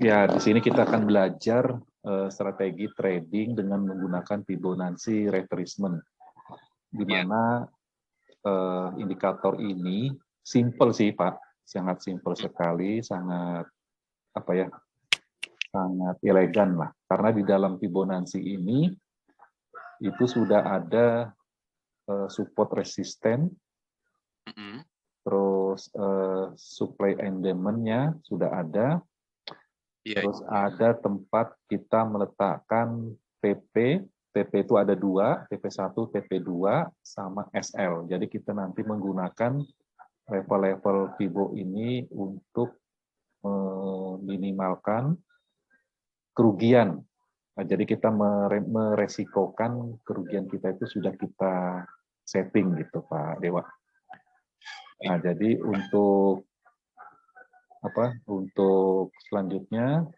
Ya, di sini kita akan belajar strategi trading dengan menggunakan Fibonacci retracement, di mana indikator ini simple sih Pak, sangat simple sekali, sangat apa ya, sangat elegan lah. Karena di dalam Fibonacci ini itu sudah ada support resisten, terus supply and demand-nya sudah ada. Terus ada tempat kita meletakkan TP. TP itu ada dua, TP1, TP2, sama SL. Jadi kita nanti menggunakan level-level Fibo ini untuk meminimalkan kerugian. Nah, jadi kita meresikokan kerugian kita itu sudah kita setting gitu Pak Dewa. Nah, jadi untuk selanjutnya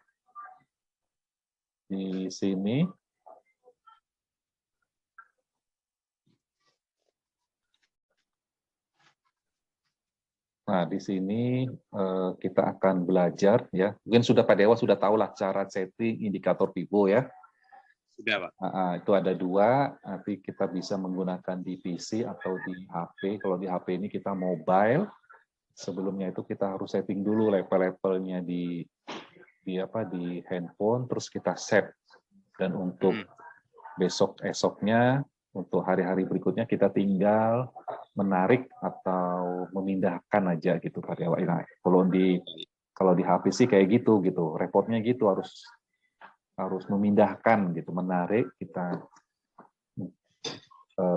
di sini di sini kita akan belajar ya. Mungkin sudah Pak Dewa sudah tahu lah cara setting indikator Fibo ya. Sudah Pak. Itu ada dua, nanti kita bisa menggunakan di PC atau di HP. Kalau di HP ini kita mobile. Sebelumnya itu kita harus setting dulu level-levelnya di handphone, terus kita set. Dan untuk besok-esoknya, untuk hari-hari berikutnya kita tinggal menarik atau memindahkan aja gitu Pak Dewa. Nah, kalau di HP sih kayak gitu, repotnya gitu, harus memindahkan gitu, menarik kita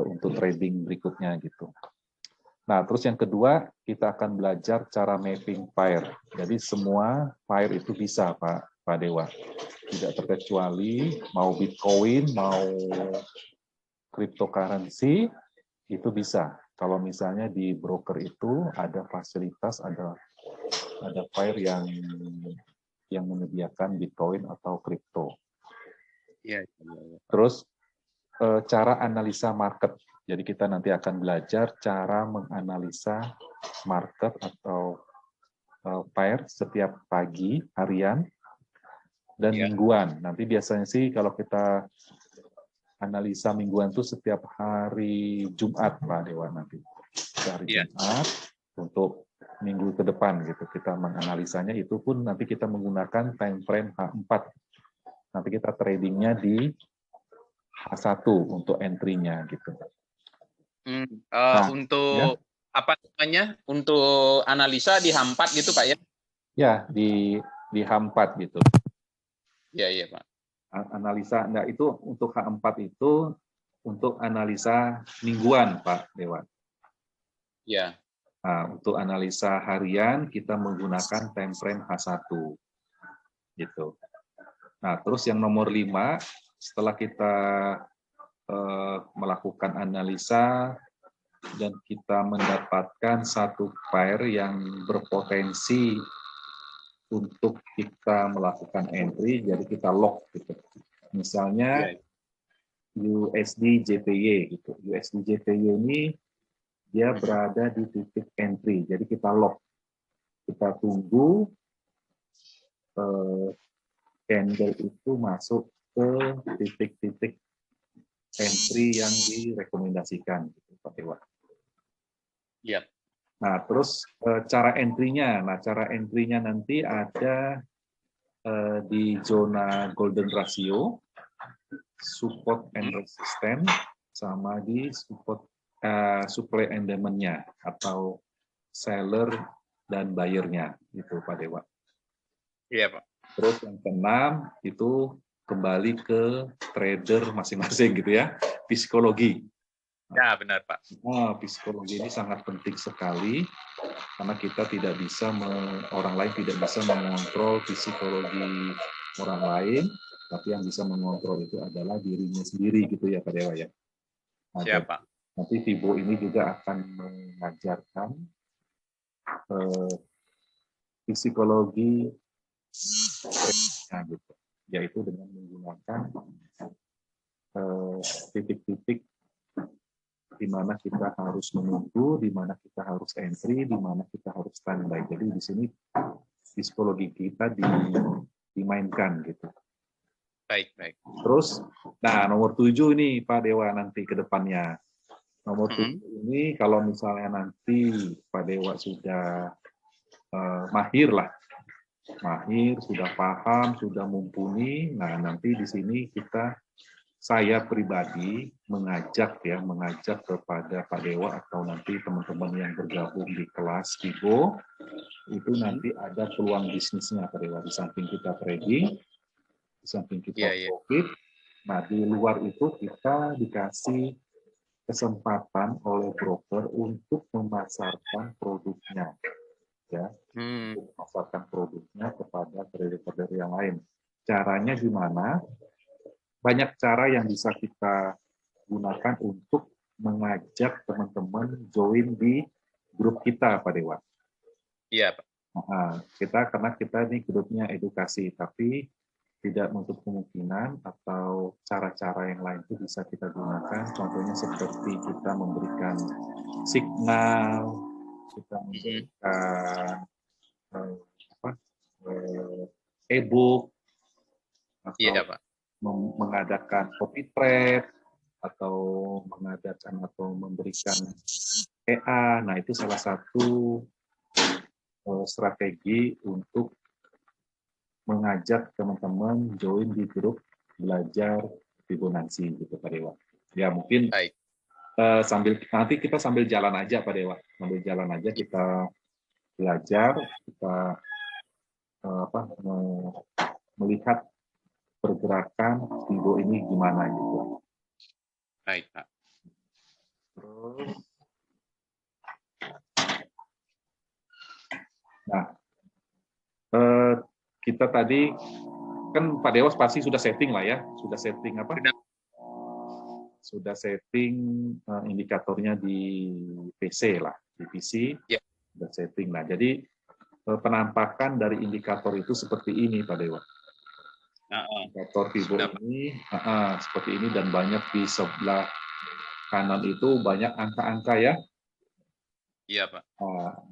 untuk trading berikutnya gitu. Nah, terus yang kedua, kita akan belajar cara mapping pair. Jadi semua pair itu bisa, Pak Dewa. Tidak terkecuali mau Bitcoin, mau cryptocurrency, itu bisa. Kalau misalnya di broker itu ada fasilitas, ada pair yang menyediakan Bitcoin atau kripto. Terus cara analisa market. Jadi kita nanti akan belajar cara menganalisa market atau pair setiap pagi, harian, dan mingguan. Nanti biasanya sih kalau kita analisa mingguan itu setiap hari Jumat, Pak Dewa, nanti. Hari Jumat untuk minggu ke depan gitu. Kita menganalisanya, itu pun nanti kita menggunakan time frame H4. Nanti kita tradingnya di H1 untuk entry-nya gitu. Untuk apa namanya? Untuk analisa di H4 gitu Pak ya? Ya, di H4 gitu. Iya Pak. Analisa, itu untuk H4 itu untuk analisa mingguan Pak Dewan. Ya. Nah, untuk analisa harian kita menggunakan time frame H1 gitu. Nah, terus yang nomor 5, setelah kita melakukan analisa dan kita mendapatkan satu pair yang berpotensi untuk kita melakukan entry, jadi kita lock gitu. Misalnya USD JPY gitu. USD JPY ini dia berada di titik entry, jadi kita lock. Kita tunggu candle itu masuk ke titik-titik entry yang direkomendasikan gitu, Pak Dewa. Iya. Nah, terus cara entry-nya. Nah, cara entry-nya nanti ada di zona golden ratio, support and resistance, sama di support supply and demand-nya atau seller dan buyer-nya gitu Pak Dewa. Iya Pak. Terus yang keenam itu kembali ke trader masing-masing gitu ya, psikologi. Ya benar Pak. Psikologi ini sangat penting sekali karena kita tidak bisa orang lain tidak bisa mengontrol psikologi orang lain, tapi yang bisa mengontrol itu adalah dirinya sendiri gitu ya Pak Dewa ya. Nah, siapa? Nanti Fibo ini juga akan mengajarkan psikologi gitu, yaitu dengan menggunakan titik-titik di mana kita harus menunggu, di mana kita harus entry, di mana kita harus standby. Jadi di sini psikologi kita dimainkan gitu. Baik, baik. Terus, nah nomor 7 ini Pak Dewa nanti ke depannya. Nomor 7 ini kalau misalnya nanti Pak Dewa sudah mahir, sudah paham, sudah mumpuni. Nah, nanti di sini saya pribadi mengajak kepada Pak Dewa atau nanti teman-teman yang bergabung di kelas FIBO, itu nanti ada peluang bisnisnya Pak Dewa. Di samping kita trading, di samping kita profit, nah di luar itu kita dikasih kesempatan oleh broker untuk memasarkan produknya, ya, untuk memasarkan produknya kepada trader-trader yang lain. Caranya gimana? Banyak cara yang bisa kita gunakan untuk mengajak teman-teman join di grup kita, Pak Dewa. Iya, Pak. Karena kita ini grupnya edukasi, tapi tidak menutup kemungkinan atau cara-cara yang lain itu bisa kita gunakan. Contohnya seperti kita memberikan signal, kita memberikan e-book, atau mengadakan copy trade, atau mengadakan atau memberikan EA. Nah, itu salah satu strategi untuk mengajak teman-teman join di grup belajar Fibonacci gitu Pak Dewa. Ya mungkin nanti kita sambil jalan aja Pak Dewa, sambil jalan aja kita belajar, kita melihat pergerakan Fibo ini gimana gitu. Baik, Pak. Terus, nah, kita tadi kan Pak Dewas pasti sudah setting lah ya, sudah setting apa? Sudah setting indikatornya di PC lah, di PC sudah setting lah. Jadi penampakan dari indikator itu seperti ini Pak Dewa. Indikator Fibo ini seperti ini, dan banyak di sebelah kanan itu banyak angka-angka ya. Iya, Pak.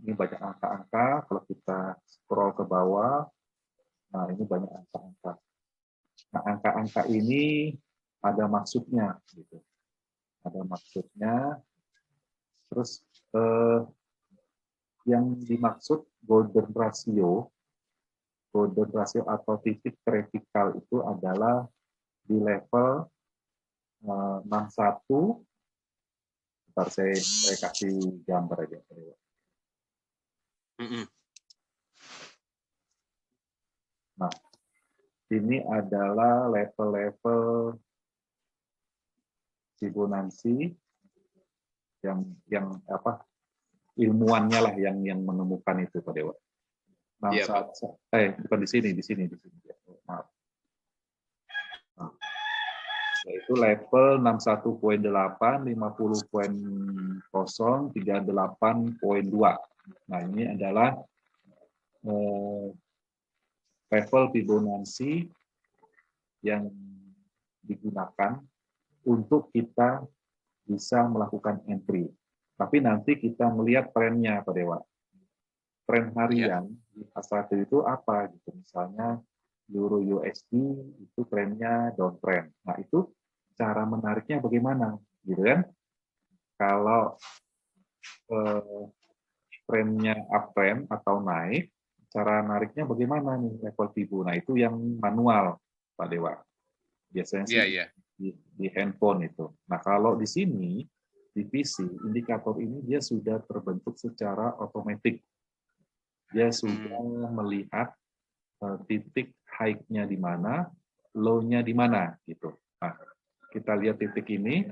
Ini banyak angka-angka. Kalau kita scroll ke bawah, nah ini banyak angka-angka. Nah, angka-angka ini ada maksudnya, gitu. Ada maksudnya. Terus yang dimaksud golden ratio atau titik vertikal itu adalah di level 61. Ntar saya kasih gambar aja. Nah, ini adalah level-level Fibonacci yang apa ilmuannya lah yang menemukan itu Pak Dewa. Nah, bukan di sini. Maaf. Nah, yaitu level 61.8, 50.0, 38.2. Nah, ini adalah level Fibonacci yang digunakan untuk kita bisa melakukan entry. Tapi nanti kita melihat trennya Pak Dewa. Tren harian di H1 itu apa gitu. Misalnya Euro USD itu trennya downtrend. Nah, itu cara menariknya bagaimana gitu kan? Kalau trennya uptrend atau naik, cara nariknya bagaimana nih level Fibo? Nah, itu yang manual Pak Dewa. Biasanya sih di handphone itu. Nah, kalau di sini di PC, indikator ini dia sudah terbentuk secara otomatis. Dia sudah melihat titik high-nya di mana, low-nya di mana gitu. Nah, kita lihat titik ini.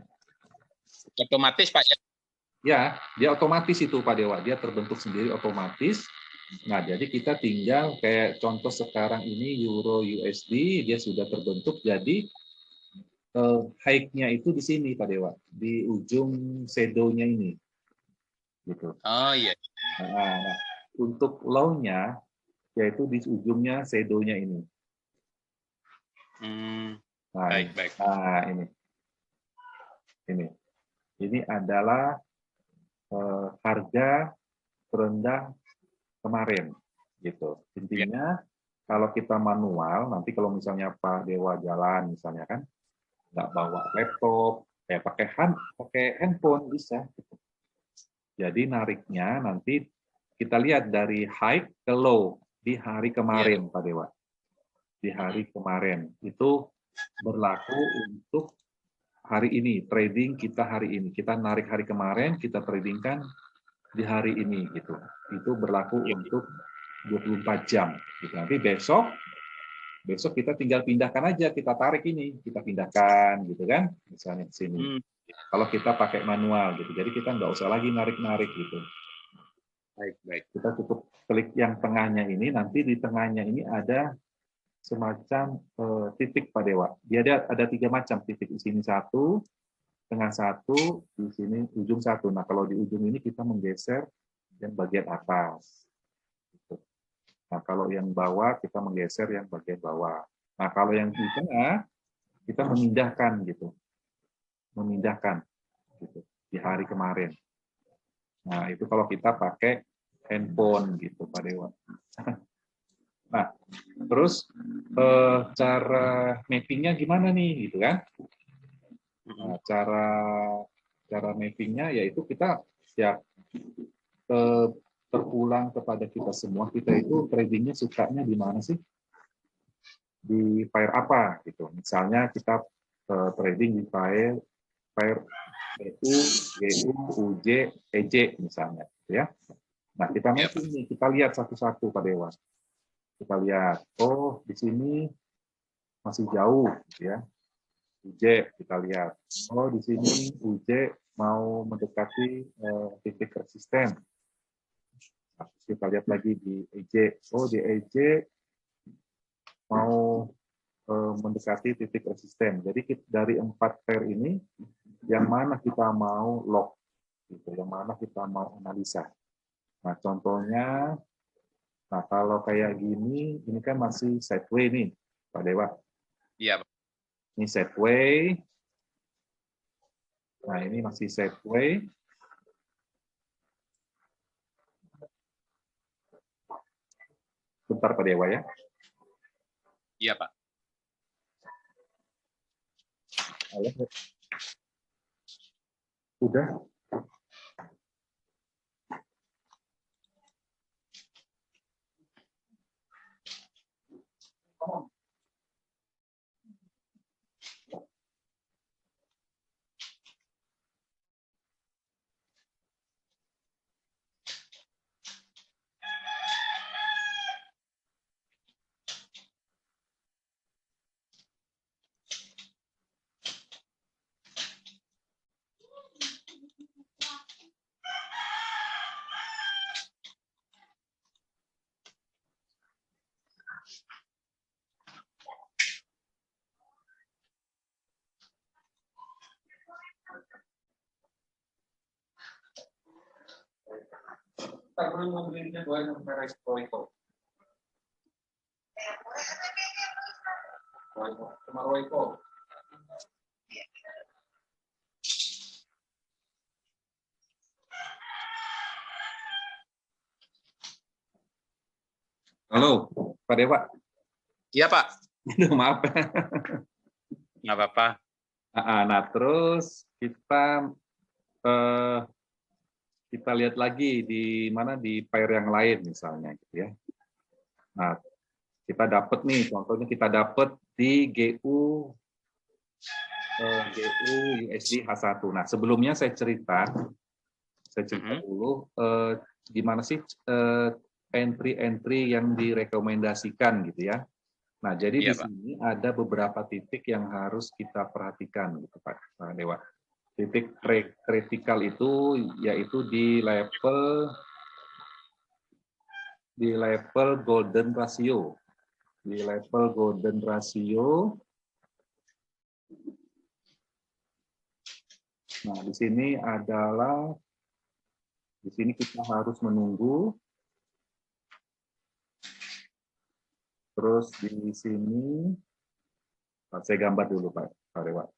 Otomatis Pak ya? Ya, dia otomatis itu Pak Dewa. Dia terbentuk sendiri otomatis. Nah, jadi kita tinggal kayak contoh sekarang ini Euro USD, dia sudah terbentuk. Jadi high-nya itu di sini Pak Dewa, di ujung shadow-nya ini. Gitu. Oh iya. Nah, untuk low-nya yaitu di ujungnya shadow-nya ini. Nah, baik. Nah, ini adalah harga terendah kemarin, gitu. Intinya Kalau kita manual, nanti kalau misalnya Pak Dewa jalan, misalnya kan, nggak bawa laptop, pakai handphone bisa. Jadi nariknya nanti kita lihat dari high ke low di hari Iya. kemarin, Pak Dewa. Di hari kemarin itu berlaku untuk hari ini, trading kita hari ini. Kita narik hari kemarin, kita tradingkan di hari ini gitu. Itu berlaku Iya. untuk 24 jam. Gitu. Nanti besok kita tinggal pindahkan aja, kita tarik ini, kita pindahkan gitu kan, misalnya ke sini. Hmm, Kalau kita pakai manual gitu, jadi kita nggak usah lagi narik-narik gitu. baik, baik. Kita cukup klik yang tengahnya ini, nanti di tengahnya ini ada semacam titik Pak Dewa. Dia ada 3 macam titik, di sini 1, tengah 1, di sini ujung 1. Nah kalau di ujung ini kita menggeser yang bagian atas. Gitu. Nah kalau yang bawah kita menggeser yang bagian bawah. Nah kalau yang di tengah kita memindahkan gitu, memindahkan gitu di hari kemarin. Nah itu kalau kita pakai handphone gitu Pak Dewa. Nah terus cara mappingnya gimana nih gitu kan? Nah, cara mappingnya yaitu kita siap terulang kepada kita semua. Kita itu tradingnya sukanya di mana sih? Di pair apa gitu. Misalnya kita trading di pair EU, GU, UJ, EJ misalnya, gitu ya. Nah kita Iya, mapping nih, kita lihat satu-satu Pak Dewa. Kita lihat, oh di sini masih jauh, gitu ya. UJ kita lihat, oh di sini UJ mau mendekati titik resisten. Nah, kita lihat lagi di EJ, oh di EJ mau mendekati titik resisten. Jadi dari 4 pair ini, yang mana kita mau lock, gitu, yang mana kita mau analisa. Nah contohnya, nah kalau kayak gini, ini kan masih sideway nih, Pak Dewa. iya, Pak. Ini sideway. Nah ini masih sideway. Bentar Pak Dewa ya. Iya, Pak. Halo. Udah. Halo, Pak Dewa. Iya, Pak. Aduh, maaf. Nggak apa-apa. Nah, terus eh, kita lihat lagi di mana di pair yang lain misalnya gitu ya. Nah, kita dapat nih, contohnya kita dapat di GU USD H1. Nah, sebelumnya saya cerita dulu di mana sih entry-entry yang direkomendasikan gitu ya. Nah, jadi di Iya, Pak. sini ada beberapa titik yang harus kita perhatikan gitu Pak Dewa. Titik kritikal itu yaitu di level golden ratio. Di level golden ratio. Nah, di sini kita harus menunggu. Terus di sini saya gambar dulu Pak Dewa.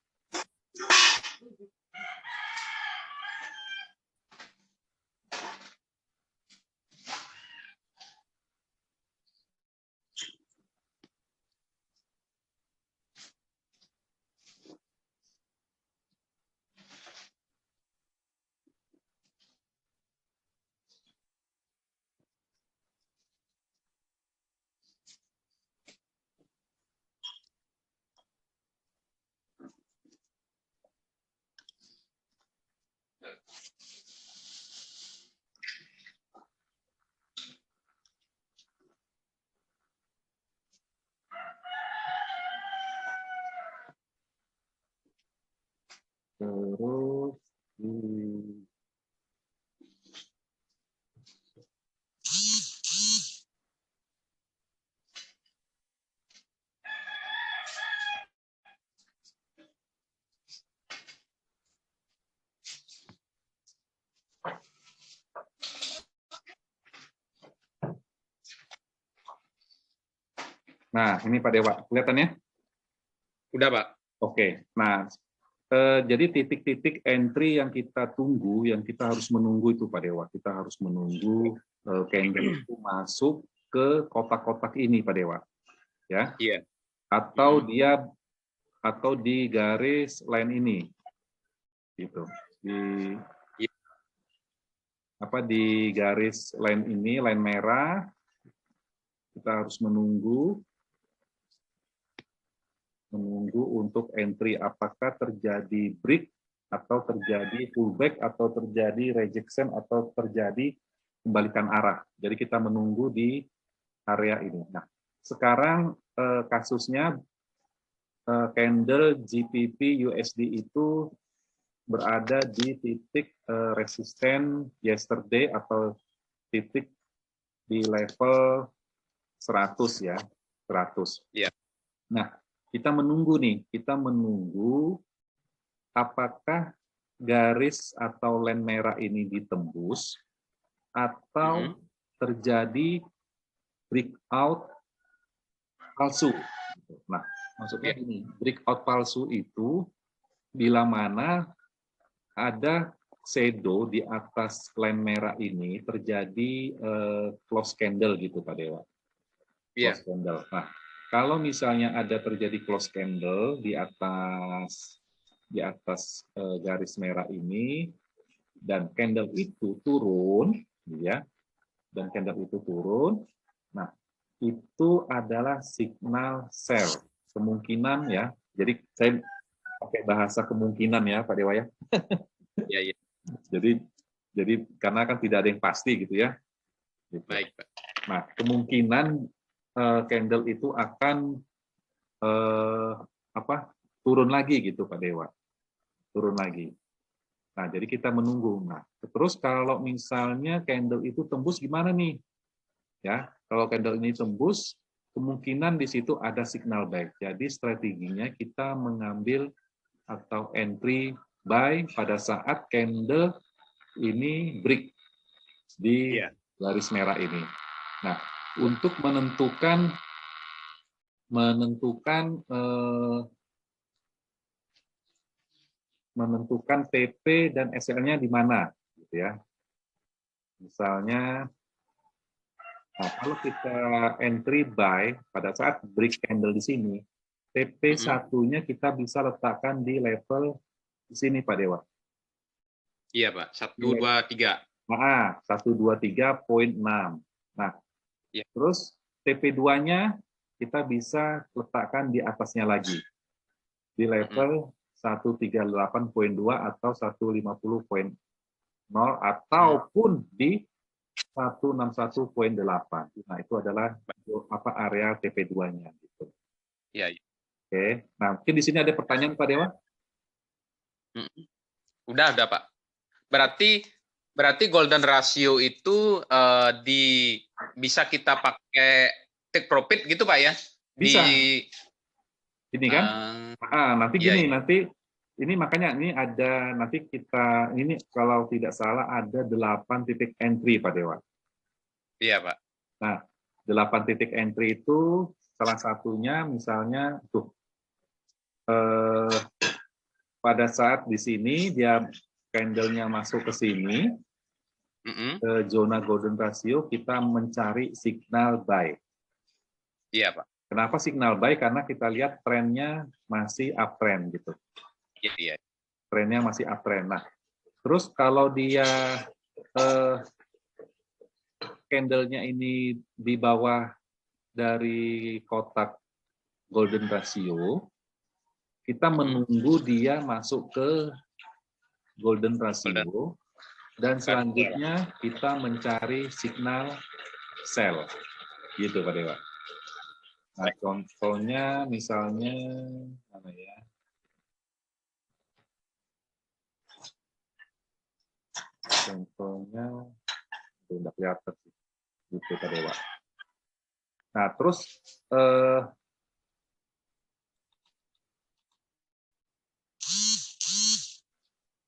Nah, ini Pak Dewa, kelihatannya? Udah, Pak. Oke, nah jadi titik-titik entry yang kita tunggu, yang kita harus menunggu itu Pak Dewa. Kita harus menunggu candle itu masuk ke kotak-kotak ini Pak Dewa. Ya. Iya. Atau atau di garis line ini. Gitu. Di garis line ini, line merah, kita harus menunggu untuk entry apakah terjadi break atau terjadi pullback atau terjadi rejection atau terjadi kembalikan arah. Jadi kita menunggu di area ini. Nah, sekarang kasusnya candle GBP USD itu berada di titik resisten yesterday atau titik di level 100 ya, 100. Iya. Nah, kita menunggu apakah garis atau line merah ini ditembus atau terjadi breakout palsu. Nah, maksudnya ini, breakout palsu itu bila mana ada shadow di atas line merah ini terjadi close candle gitu Pak Dewa. Close candle. Nah, kalau misalnya ada terjadi close candle di atas garis merah ini dan candle itu turun, ya, dan candle itu turun, nah itu adalah signal sell. Kemungkinan ya, jadi saya pakai bahasa kemungkinan ya Pak Dewa ya. Iya, iya. Jadi karena kan tidak ada yang pasti gitu ya. Gitu. Baik, Pak. Nah, kemungkinan candle itu akan turun lagi gitu Pak Dewa, turun lagi. Nah, jadi kita menunggu. Nah, terus kalau misalnya candle itu tembus gimana nih? Ya, kalau candle ini tembus, kemungkinan di situ ada signal buy. Jadi strateginya kita mengambil atau entry buy pada saat candle ini break di garis merah ini. Nah, untuk menentukan TP dan SL-nya di mana, gitu ya. Misalnya, nah, kalau kita entry buy pada saat break candle di sini, TP satunya kita bisa letakkan di level di sini Pak Dewa. Iya Pak, 123. Nah, 123.6. Nah, terus TP2-nya kita bisa letakkan di atasnya lagi di level 138.2 atau 150.0 ataupun di 161.8. Nah, itu adalah area TP2-nya gitu. Iya, iya. Oke. Nah, mungkin di sini ada pertanyaan Pak Dewa? Udah Pak. Berarti golden ratio itu bisa kita pakai take profit gitu Pak ya? Bisa. Ini kan? Nanti gini, iya. nanti ini makanya ini ada nanti kita ini kalau tidak salah ada 8 titik entry Pak Dewa. Iya Pak. Nah, 8 titik entry itu salah satunya misalnya tuh pada saat di sini dia candle-nya masuk ke sini ke zona golden ratio, kita mencari signal buy. Iya Pak. Kenapa signal buy? Karena kita lihat trennya masih uptrend gitu. Iya. Trennya masih uptrend. Nah, terus kalau dia candle-nya ini di bawah dari kotak golden ratio, kita menunggu dia masuk ke golden ratio, dan selanjutnya kita mencari signal sell. Gitu Pak Dewa. Nah, contohnya misalnya mana ya? Contohnya tidak kelihatan sih. Gitu Pak Dewa. Nah, terus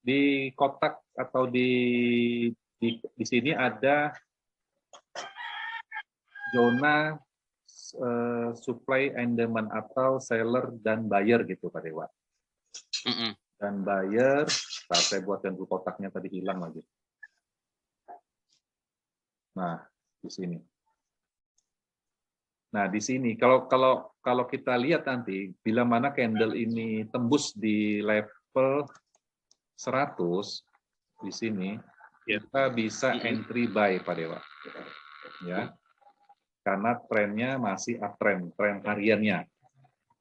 di kotak atau di sini ada zona supply and demand atau seller dan buyer gitu Pak Dewa. Dan buyer, saya buatkan dulu kotaknya tadi hilang lagi. Nah, di sini. Nah, di sini kalau kita lihat nanti bila mana candle ini tembus di level 100 di sini, kita bisa entry buy Pak Dewa. Ya. Karena trennya masih uptrend, tren hariannya.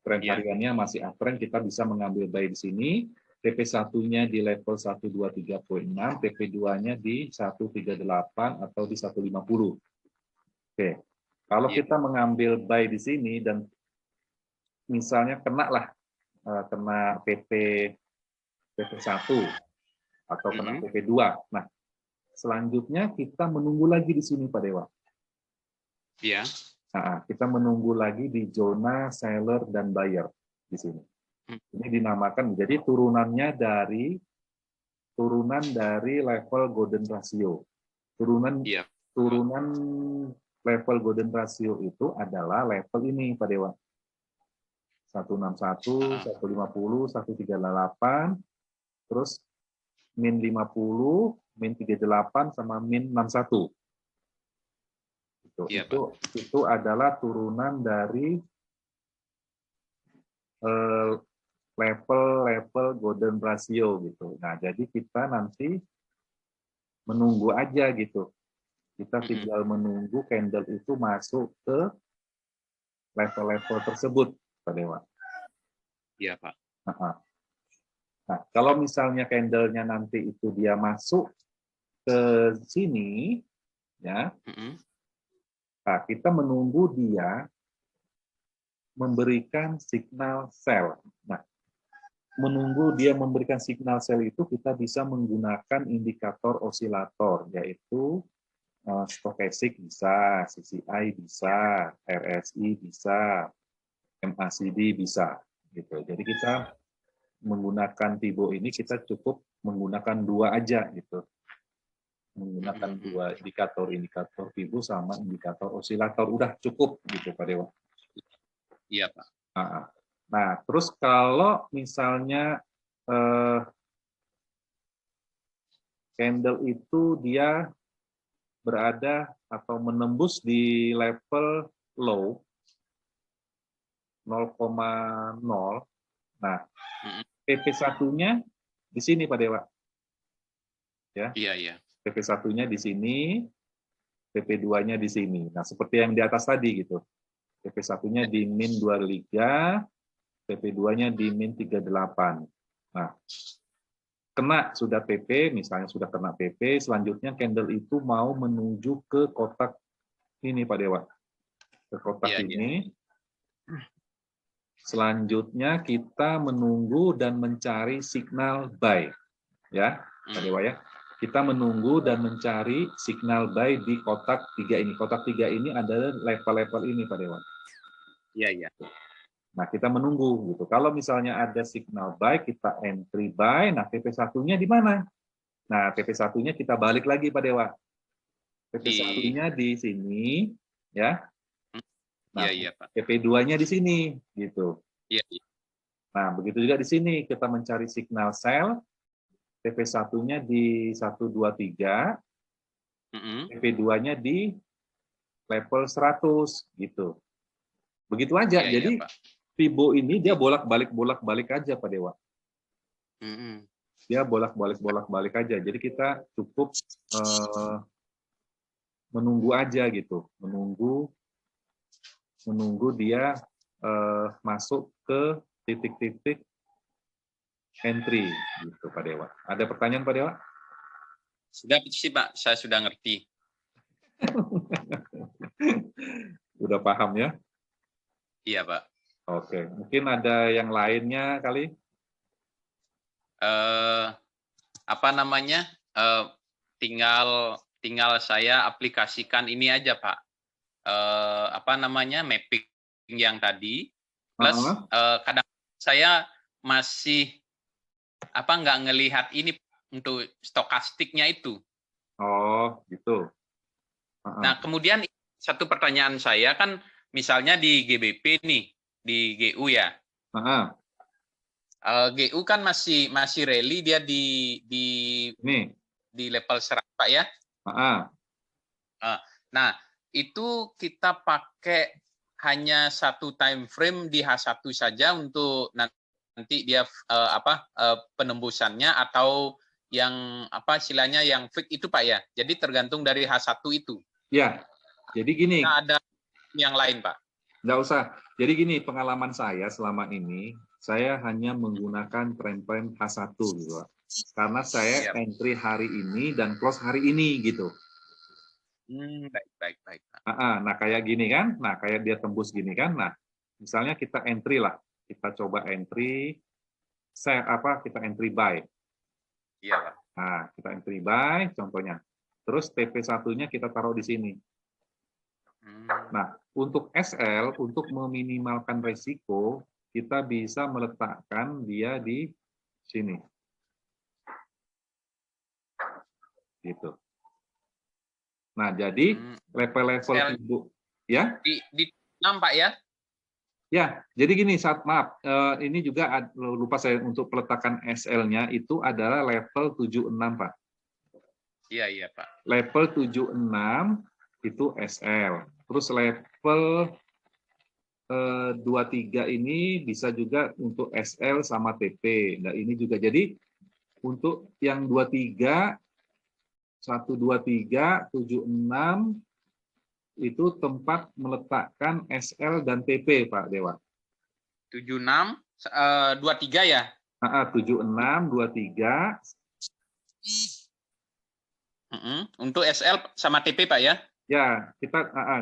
Tren hariannya masih uptrend, kita bisa mengambil buy di sini. TP1-nya di level 123.6, TP2-nya di 138 atau di 150. Oke. Kalau kita mengambil buy di sini dan misalnya kena PP1 atau kena PP2. Nah, selanjutnya kita menunggu lagi di sini Pak Dewa. Iya. Nah, kita menunggu lagi di zona seller dan buyer di sini. Ini dinamakan jadi turunan dari level golden ratio. Turunan level golden ratio itu adalah level ini Pak Dewa. 161, 150, 138, terus min 50, min 38 sama min 61. Itu adalah turunan dari level golden ratio gitu. Nah, jadi kita nanti menunggu aja gitu. Kita tinggal menunggu candle itu masuk ke level-level tersebut, Pak Dewa. Iya, Pak. Nah, kalau misalnya candle-nya nanti itu dia masuk ke sini, ya, nah, kita menunggu dia memberikan signal sell. Nah, menunggu dia memberikan signal sell itu kita bisa menggunakan indikator osilator, yaitu Stochastic bisa, CCI bisa, RSI bisa, MACD bisa, gitu. Jadi kita menggunakan Tibo ini kita cukup menggunakan dua aja, gitu. Menggunakan dua indikator Tibo sama indikator osilator udah cukup, gitu Pak Dewa. Iya Pak. Nah, terus kalau misalnya candle itu dia berada atau menembus di level low 0,0. Nah, PP1-nya di sini Pak Dewa. Ya. Iya. PP1-nya di sini, PP2-nya di sini. Nah, seperti yang di atas tadi gitu. PP1-nya di min 23, PP2-nya di min 38. Nah, kena sudah PP, misalnya sudah kena PP, selanjutnya candle itu mau menuju ke kotak ini Pak Dewa. Ke kotak ini. Selanjutnya kita menunggu dan mencari signal buy. Ya, Pak Dewa ya. Kita menunggu dan mencari signal buy di kotak 3 ini. Kotak 3 ini adalah level-level ini Pak Dewa. Iya. Nah, kita menunggu gitu. Kalau misalnya ada signal buy, kita entry buy. Nah, PP1-nya di mana? Nah, PP1-nya kita balik lagi Pak Dewa. PP1-nya di sini, ya. Nah, iya, Pak. PP2-nya di sini, gitu. Iya. Nah, begitu juga di sini kita mencari signal sell. PP1-nya di 123, PP2-nya di level 100, gitu. Begitu aja. Iya, jadi Pak. Tibo ini dia bolak-balik aja Pak Dewa. Dia bolak-balik aja. Jadi kita cukup menunggu aja gitu. Menunggu dia masuk ke titik-titik entry gitu Pak Dewa. Ada pertanyaan Pak Dewa? Sudah sih Pak, saya sudah ngerti. Udah paham ya? Iya Pak. Oke, mungkin ada yang lainnya kali? Tinggal saya aplikasikan ini aja Pak. Mapping yang tadi. Plus kadang saya masih nggak ngelihat ini untuk stokastiknya itu. Oh, gitu. Nah, kemudian satu pertanyaan saya kan misalnya di GBP nih, di GU ya. GU kan masih rally dia di level 100 Pak ya. Nah, itu kita pakai hanya satu time frame di H1 saja untuk nanti dia penembusannya, atau yang istilahnya yang fix itu Pak ya. Jadi tergantung dari H1 itu. Ya. Jadi gini. Nah, ada yang lain Pak. Nggak usah. Jadi gini, pengalaman saya selama ini, saya hanya menggunakan frame H1 gitu, Pak. Karena saya entry hari ini dan close hari ini gitu. Baik. Nah, kayak gini kan, nah kayak dia tembus gini kan, nah misalnya kita entry lah, kita coba entry, kita entry buy. Iya Pak. Nah, kita entry buy, contohnya. Terus TP1-nya kita taruh di sini. Nah, untuk SL, untuk meminimalkan resiko, kita bisa meletakkan dia di sini. Gitu. Nah, jadi level-level ibu, ya? Di 6 Pak ya? Ya, jadi gini, maaf, ini juga lupa saya untuk peletakan SL-nya itu adalah level 76, Pak. Iya Pak. Level 76 itu SL. Terus level 23 ini bisa juga untuk SL sama TP. Nah, ini juga. Jadi untuk yang 23, 123, 76 itu tempat meletakkan SL dan TP, Pak Dewa. 76, 23 ya? 76, 23. Untuk SL sama TP, Pak ya? Ya,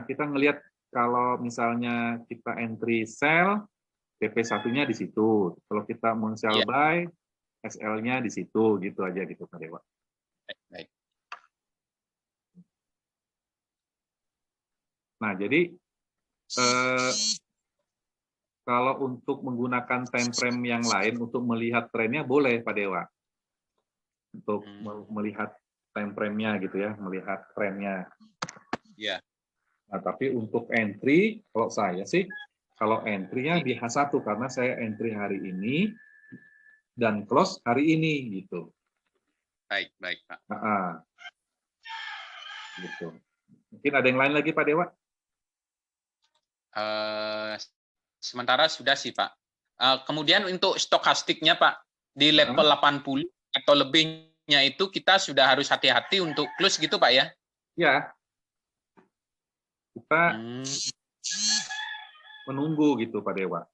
kita ngelihat kalau misalnya kita entry sell, TP1-nya di situ. Kalau kita mau sell buy, SL-nya di situ, gitu aja gitu, Pak Dewa. Baik. Nah, jadi kalau untuk menggunakan time frame yang lain untuk melihat trennya boleh, Pak Dewa. Untuk melihat time frame-nya gitu ya, melihat trennya. Iya. Nah, tapi untuk entry, kalau saya sih, kalau entry-nya di H1 karena saya entry hari ini dan close hari ini gitu. Baik, Pak. Gitu. Mungkin ada yang lain lagi, Pak Dewa? Sementara sudah sih, Pak. Kemudian untuk stokastiknya, Pak, di level 80 atau lebihnya itu kita sudah harus hati-hati untuk close gitu, Pak ya? Ya. Kita menunggu gitu, Pak Dewa.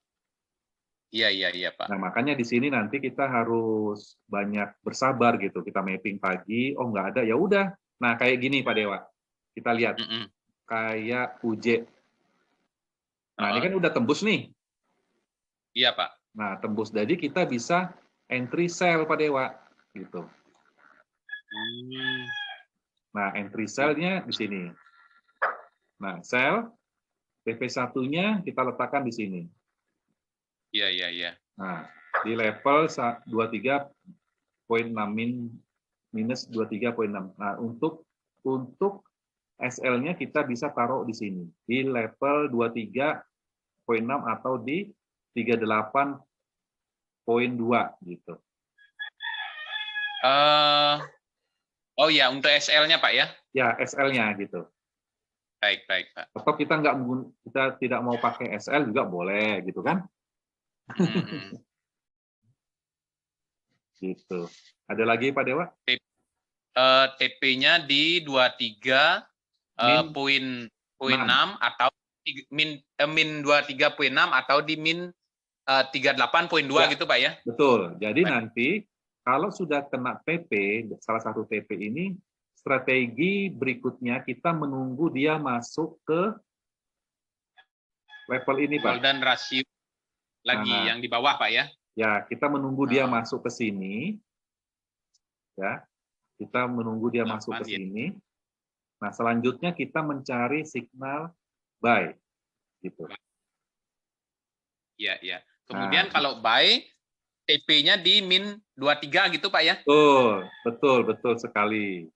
Iya, Pak. Nah, makanya di sini nanti kita harus banyak bersabar gitu. Kita mapping pagi, oh nggak ada, ya udah. Nah, kayak gini, Pak Dewa. Kita lihat. Kayak UJ. Nah, ini kan udah tembus nih. Iya, Pak. Nah, tembus jadi kita bisa entry sell, Pak Dewa. Gitu. Nah, entry sell-nya di sini. Nah, sell, TP1-nya kita letakkan di sini. Iya. Nah, di level 23.6 minus 23.6. Nah, untuk SL-nya kita bisa taruh di sini. Di level 23.6 atau di 38.2 gitu. Oh ya, untuk SL-nya, Pak ya? Ya, SL-nya gitu. Baik, Pak. Atau kita tidak mau pakai SL juga boleh, gitu kan? Gitu. Ada lagi, Pak Dewa? TP-nya di 23.6 atau min 23.6 atau di min 38.2 ya, gitu, Pak ya? Betul. Jadi nanti kalau sudah kena TP, salah satu TP ini, strategi berikutnya kita menunggu dia masuk ke level ini, Pak. Golden ratio lagi yang di bawah, Pak ya? Ya, kita menunggu dia masuk ke sini. Ya, kita menunggu dia masuk ke sini. Nah, selanjutnya kita mencari signal buy. Gitu. Iya. Kemudian kalau buy, TP-nya di min 23 gitu, Pak ya? Betul sekali.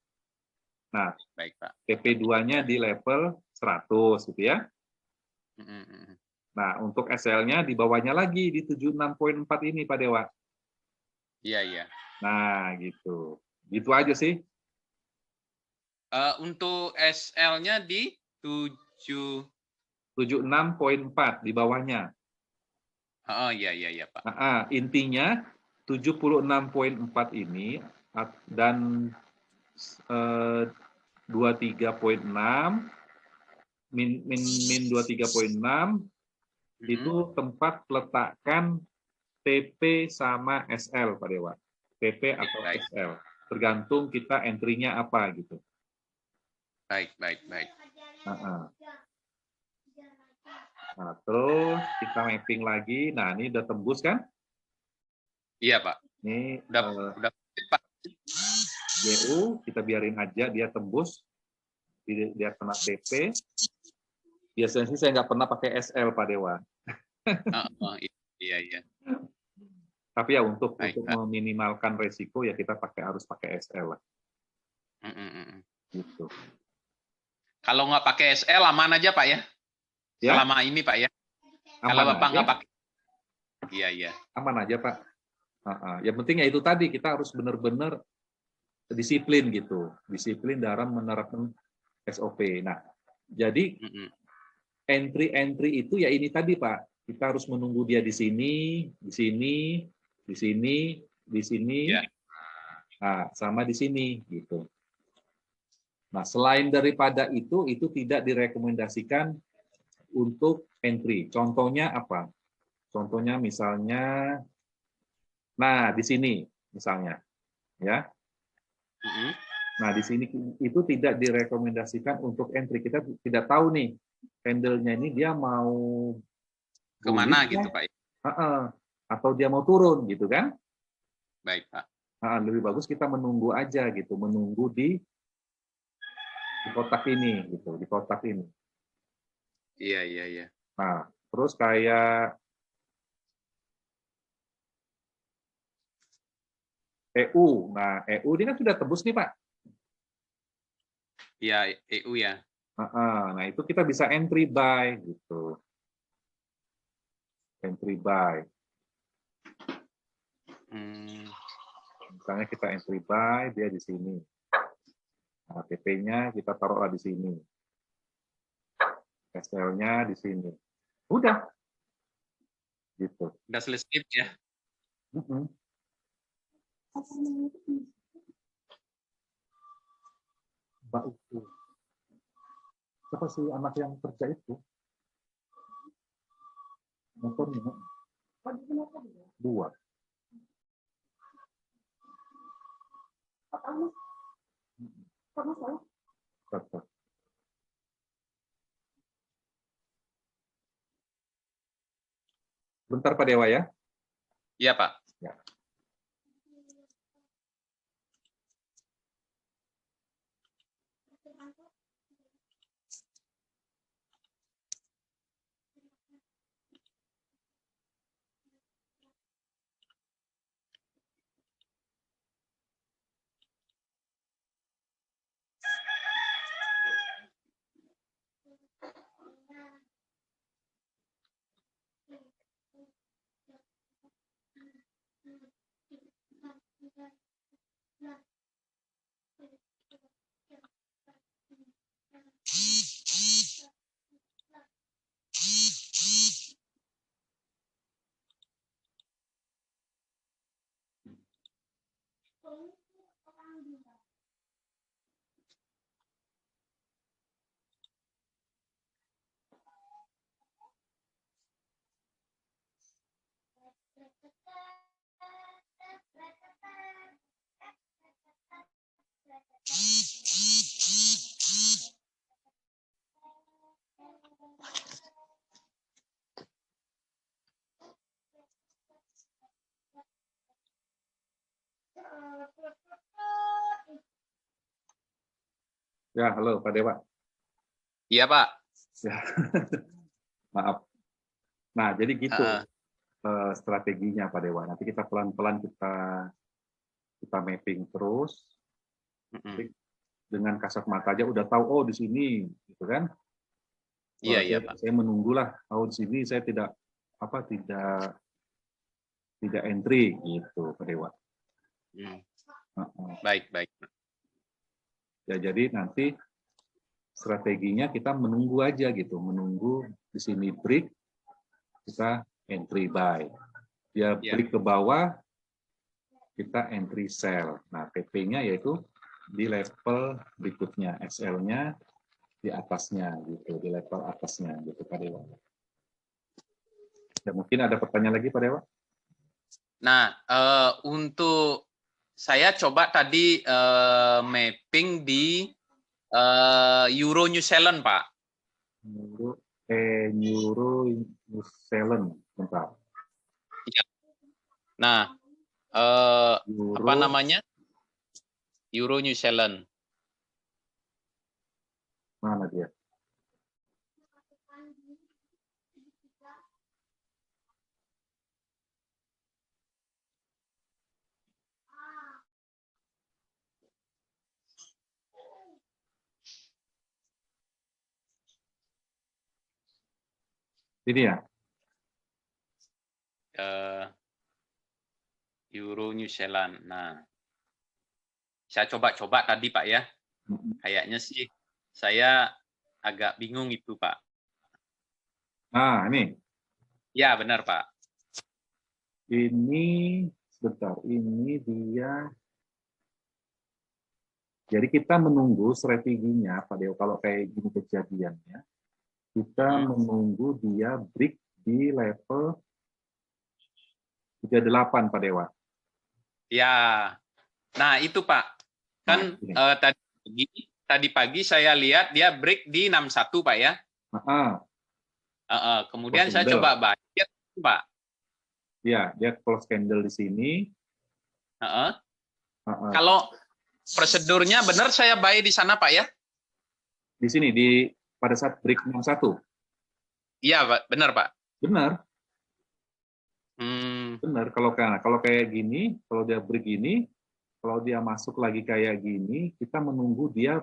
Nah, baik, Pak. TP2-nya di level 100 gitu ya. Nah, untuk SL-nya di bawahnya lagi di 76.4 ini, Pak Dewa. Iya, iya. Nah, gitu. Gitu aja sih. Untuk SL-nya di 76.4 di bawahnya. Oh, iya, iya, iya, Pak. Nah, intinya 76.4 ini dan 23.6 min 23.6 itu tempat letakkan TP sama SL, Pak Dewa. TP atau Baik. SL. Tergantung kita entry-nya apa gitu. Baik, baik, baik. Nah, terus kita mapping lagi. Nah, ini udah tembus kan? Iya, Pak. Ini Udah Pak. GU, kita biarin aja dia tembus. Dia kena TP. Biasanya sih saya nggak pernah pakai SL, Pak Dewa. Iya, iya. Tapi ya untuk Baik, meminimalkan resiko ya kita harus pakai SL lah. Gitu. Kalau nggak pakai SL aman aja Pak ya? Selama ini Pak ya. Kalau Bapak nggak pakai. Iya, iya. Aman aja Pak. Yang penting ya itu tadi kita harus benar-benar disiplin gitu. Disiplin dalam menerapkan SOP. Nah, jadi entry-entry itu ya ini tadi Pak. Kita harus menunggu dia di sini, di sini, di sini, di sini, nah, sama di sini gitu. Nah, selain daripada itu tidak direkomendasikan untuk entry. Contohnya apa? Contohnya misalnya, nah di sini misalnya, ya. Nah di sini itu tidak direkomendasikan untuk entry. Kita tidak tahu nih candle-nya ini dia mau kemana gitu Pak? Atau dia mau turun gitu kan? Baik Pak. Lebih bagus kita menunggu aja gitu, menunggu di kotak ini gitu, di kotak ini. Iya, iya, iya. Nah, terus kayak EU. Nah, EU ini kan sudah tembus nih, Pak. Iya, EU ya. Nah, itu kita bisa entry buy gitu. Entry buy. Misalnya kita entry buy, dia di sini. Nah, TP-nya kita taruhlah di sini. SL-nya di sini. Udah. Gitu. Udah selesai ya. Mbak itu. Siapa sih anak yang kerja itu? Motornya. 2. Bentar Pak Dewa ya. Iya Pak. Ya. Ya, halo Pak Dewa. Iya Pak. Ya. Maaf. Nah, jadi gitu strateginya Pak Dewa. Nanti kita pelan-pelan kita mapping terus. Dengan kasat mata aja udah tahu, oh di sini, gitu kan? Iya, iya, Pak. Saya menunggulah tahun sini saya tidak entry gitu, Pak Dewa. Baik, baik. Ya, jadi nanti strateginya kita menunggu aja gitu, menunggu di sini break, kita entry buy. Dia break ke bawah, kita entry sell. Nah, TP-nya yaitu di level berikutnya, SL-nya di atasnya gitu, di level atasnya gitu, Pak Dewa. Ya, mungkin ada pertanyaan lagi, Pak Dewa? Nah, untuk saya coba tadi mapping di Euro New Zealand, Pak. Euro New Zealand, bentar. Ya. Nah, apa namanya? Euro New Zealand. Mana dia? Ini ya? Euro New Zealand. Nah, saya coba-coba tadi, Pak ya. Kayaknya sih saya agak bingung itu, Pak. Nah, ini. Ya, benar, Pak. Ini, sebentar, ini dia. Jadi kita menunggu strateginya, Pak Dewa, kalau kayak gini kejadiannya, kita menunggu dia break di level 38, Pak Dewa. Ya, nah itu Pak, kan tadi pagi saya lihat dia break di 61 Pak ya. Kemudian saya coba baca, Pak. Ya, dia close candle di sini. Kalau prosedurnya benar saya buy di sana Pak ya? Di sini, pada saat break 61. Iya Pak, benar Pak. Benar. Benar. Kalau kayak gini, kalau dia break gini, kalau dia masuk lagi kayak gini, kita menunggu dia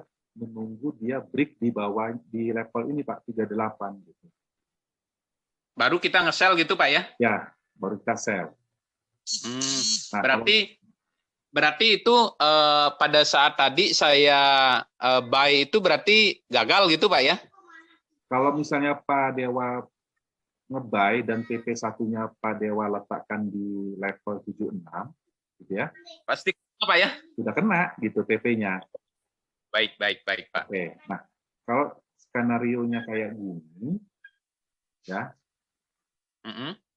break di bawah di level ini Pak, 38 gitu. Baru kita nge-sell gitu Pak ya? Ya, baru kita sell. Nah, berarti itu pada saat tadi saya buy itu berarti gagal gitu Pak ya? Kalau misalnya Pak Dewa nge-buy dan TP1-nya Pak Dewa letakkan di level 76, gitu ya. Pasti apa ya? Sudah kena gitu TP-nya. Baik, Pak. Oke. Nah, kalau skenario-nya kayak gini, ya,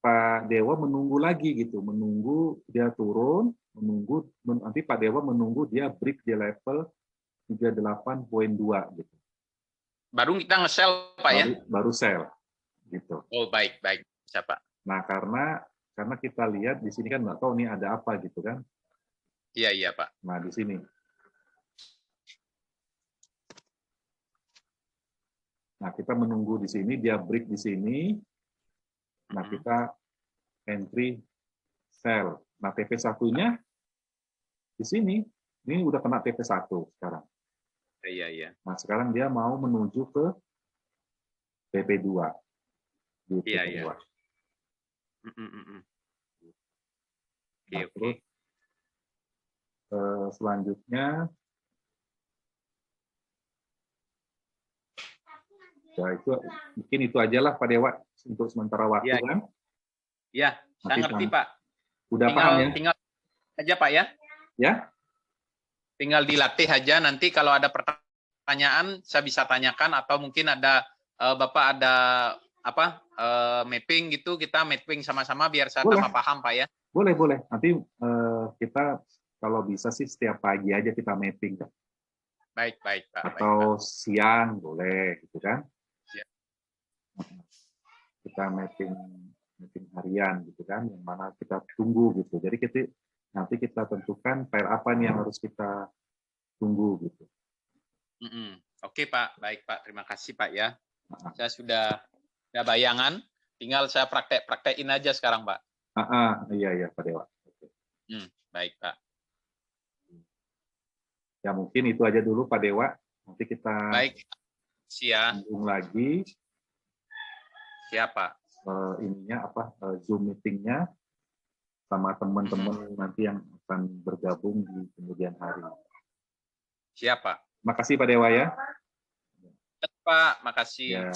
Pak Dewa menunggu lagi gitu, menunggu dia turun, nanti Pak Dewa menunggu dia break di level 38.2 gitu. Baru kita nge-sell Pak ya? Baru sell gitu. Oh, baik. Siapa? Nah, karena kita lihat di sini kan nggak tahu ini ada apa gitu kan. Iya Pak. Nah, di sini. Nah, kita menunggu di sini, dia break di sini. Nah, kita entry sell. Nah, TP1-nya di sini. Ini udah kena TP1 sekarang. Iya. Nah, sekarang dia mau menuju ke TP2. Iya. Oke. Selanjutnya, ya itu mungkin itu aja lah Pak Dewa untuk sementara waktu ya, kan. Ya, saya ngerti Pak. Udah paham ya? Tinggal aja Pak ya. Ya. Tinggal dilatih aja, nanti kalau ada pertanyaan saya bisa tanyakan, atau mungkin ada Bapak ada apa mapping gitu, kita mapping sama-sama biar saya tambah paham Pak ya. Boleh. Nanti kita kalau bisa sih setiap pagi aja kita mapping Pak. Baik Pak. Atau siang boleh gitu kan. Ya. Kita mapping harian gitu kan, yang mana kita tunggu gitu. Jadi nanti kita tentukan pair apa nih yang harus kita tunggu gitu. Oke Pak, baik Pak, terima kasih Pak ya. Saya sudah bayangan, tinggal saya praktekin aja sekarang Pak. Iya Pak Dewa. Baik Pak. Ya mungkin itu aja dulu Pak Dewa. Nanti kita sambung lagi. Siapa? Zoom meetingnya sama teman-teman nanti yang akan bergabung di kemudian hari. Siapa? Makasih Pak Dewa ya. Pak, makasih. Ya.